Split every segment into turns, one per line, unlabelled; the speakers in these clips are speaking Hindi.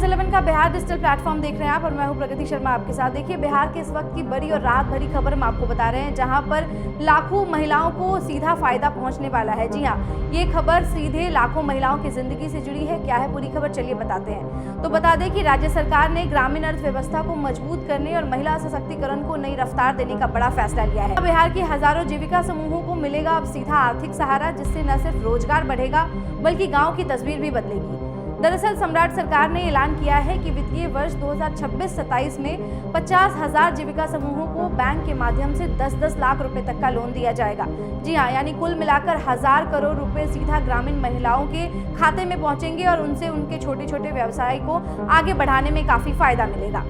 11 का बिहार डिजिटल प्लेटफॉर्म देख रहे हैं आप और मैं हूं प्रगति शर्मा आपके साथ। देखिए, बिहार के इस वक्त की बड़ी और राहत भरी खबर हम आपको बता रहे हैं, जहां पर लाखों महिलाओं को सीधा फायदा पहुंचने वाला है। जी हां, ये खबर सीधे लाखों महिलाओं की जिंदगी से जुड़ी है। क्या है पूरी खबर, चलिए बताते हैं। तो बता दें कि राज्य सरकार ने ग्रामीण अर्थव्यवस्था को मजबूत करने और महिला सशक्तिकरण को नई रफ्तार देने का बड़ा फैसला लिया है। बिहार के हजारों जीविका समूहों को मिलेगा अब सीधा आर्थिक सहारा, जिससे न सिर्फ रोजगार बढ़ेगा बल्कि गाँव की तस्वीर भी बदलेगी। दरअसल सम्राट सरकार ने ऐलान किया है कि वित्तीय वर्ष 2026-27 में 50,000 जीविका समूहों को बैंक के माध्यम से 10-10 लाख रुपए तक का लोन दिया जाएगा। जी हां, यानी कुल मिलाकर 1000 करोड़ रुपए सीधा ग्रामीण महिलाओं के खाते में पहुंचेंगे और उनसे उनके छोटे छोटे व्यवसाय को आगे बढ़ाने में काफी फायदा मिलेगा।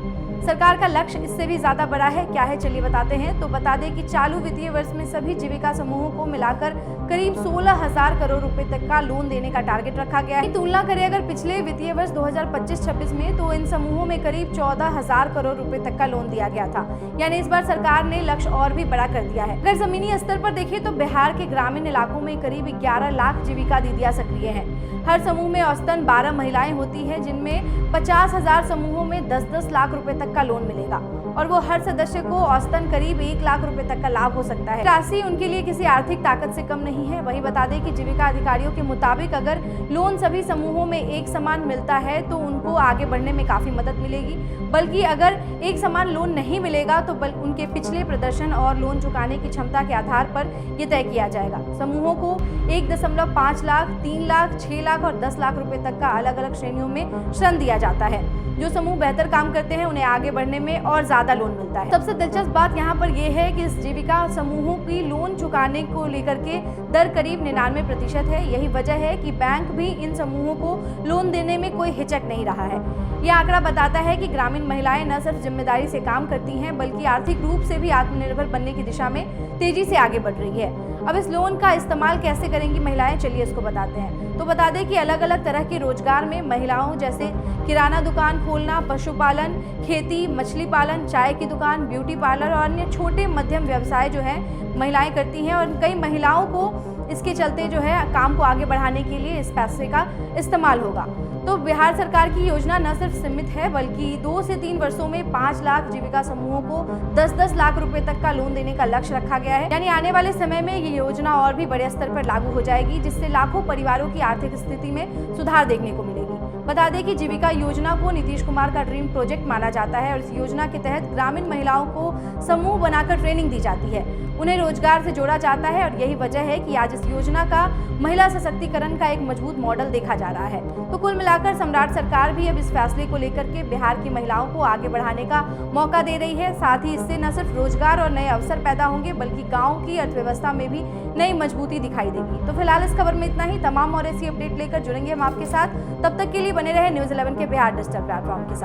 सरकार का लक्ष्य इससे भी ज्यादा बड़ा है। क्या है, चलिए बताते हैं। तो बता दें कि चालू वित्तीय वर्ष में सभी जीविका समूहों को मिलाकर करीब 16,000 करोड़ रुपए तक का लोन देने का टारगेट रखा गया है। तुलना करें अगर पिछले वित्तीय वर्ष 2025-26 में, तो इन समूहों में करीब 14,000 करोड़ रुपए तक का लोन दिया गया था। यानी इस बार सरकार ने लक्ष्य और भी बड़ा कर दिया है। अगर जमीनी स्तर पर देखें तो बिहार के ग्रामीण इलाकों में करीब 11 लाख जीविका दीदियां सक्रिय हैं। हर समूह में औसतन 12 महिलाएं होती हैं, जिनमें 50,000 समूहों में 10-10 लाख रुपए तक का लोन मिलेगा और वो हर सदस्य को औसतन करीब 1 लाख रुपए तक का लाभ हो सकता है। राशि उनके लिए किसी आर्थिक ताकत से कम नहीं है। वही बता दें कि जीविका अधिकारियों के मुताबिक अगर लोन सभी समूहों में एक समान मिलता है तो उनको आगे बढ़ने में काफी मदद मिलेगी, बल्कि अगर एक समान लोन नहीं मिलेगा तो उनके पिछले प्रदर्शन और लोन चुकाने की क्षमता के आधार पर यह तय किया जाएगा। समूहों को 1.5 लाख, 3 लाख, 6 लाख और 10 लाख रुपए तक का अलग अलग श्रेणियों में ऋण दिया जाता है। जो समूह बेहतर काम करते हैं उन्हें आगे बढ़ने में और ज्यादा लोन मिलता है। सबसे दिलचस्प बात यहाँ पर यह है कि इस जीविका समूहों की लोन चुकाने को लेकर के दर करीब 99% है। यही वजह है कि बैंक भी इन समूहों को लोन देने में कोई हिचक नहीं रहा है। यह आंकड़ा बताता है कि ग्रामीण महिलाएं न सिर्फ जिम्मेदारी से काम करती हैं, बल्कि आर्थिक रूप से भी आत्मनिर्भर बनने की दिशा में तेजी से आगे बढ़ रही है। अब इस लोन का इस्तेमाल कैसे करेंगी महिलाएं, चलिए इसको बताते हैं। तो बता दें कि अलग अलग तरह के रोजगार में महिलाओं जैसे किराना दुकान खोलना, पशुपालन, खेती, मछली पालन, चाय की दुकान, ब्यूटी पार्लर और अन्य छोटे मध्यम व्यवसाय जो है महिलाएं करती हैं और कई महिलाओं को इसके चलते जो है काम को आगे बढ़ाने के लिए इस पैसे का इस्तेमाल होगा। तो बिहार सरकार की योजना न सिर्फ सीमित है, बल्कि 2 से 3 वर्षों में 5 लाख जीविका समूहों को 10-10 लाख रुपए तक का लोन देने का लक्ष्य रखा गया है। यानी आने वाले समय में ये योजना और भी बड़े स्तर पर लागू हो जाएगी, जिससे लाखों परिवारों की आर्थिक स्थिति में सुधार देखने को मिलेगी। बता दें कि जीविका योजना को नीतीश कुमार का ड्रीम प्रोजेक्ट माना जाता है और इस योजना के तहत ग्रामीण महिलाओं को समूह बनाकर ट्रेनिंग दी जाती है, उन्हें रोजगार से जोड़ा जाता है और यही वजह है कि आज इस योजना का महिला सशक्तिकरण का एक मजबूत मॉडल देखा जा रहा है। तो कुल मिलाकर सम्राट सरकार भी अब इस फैसले को लेकर के बिहार की महिलाओं को आगे बढ़ाने का मौका दे रही है। साथ ही इससे न सिर्फ रोजगार और नए अवसर पैदा होंगे, बल्कि गाँव की अर्थव्यवस्था में भी नई मजबूती दिखाई देगी। तो फिलहाल इस खबर में इतना ही। तमाम और ऐसी अपडेट लेकर जुड़ेंगे हम आपके साथ। तब तक के लिए बने रहे न्यूज़ 11 के बिहार डिजिटल प्लेटफॉर्म के साथ।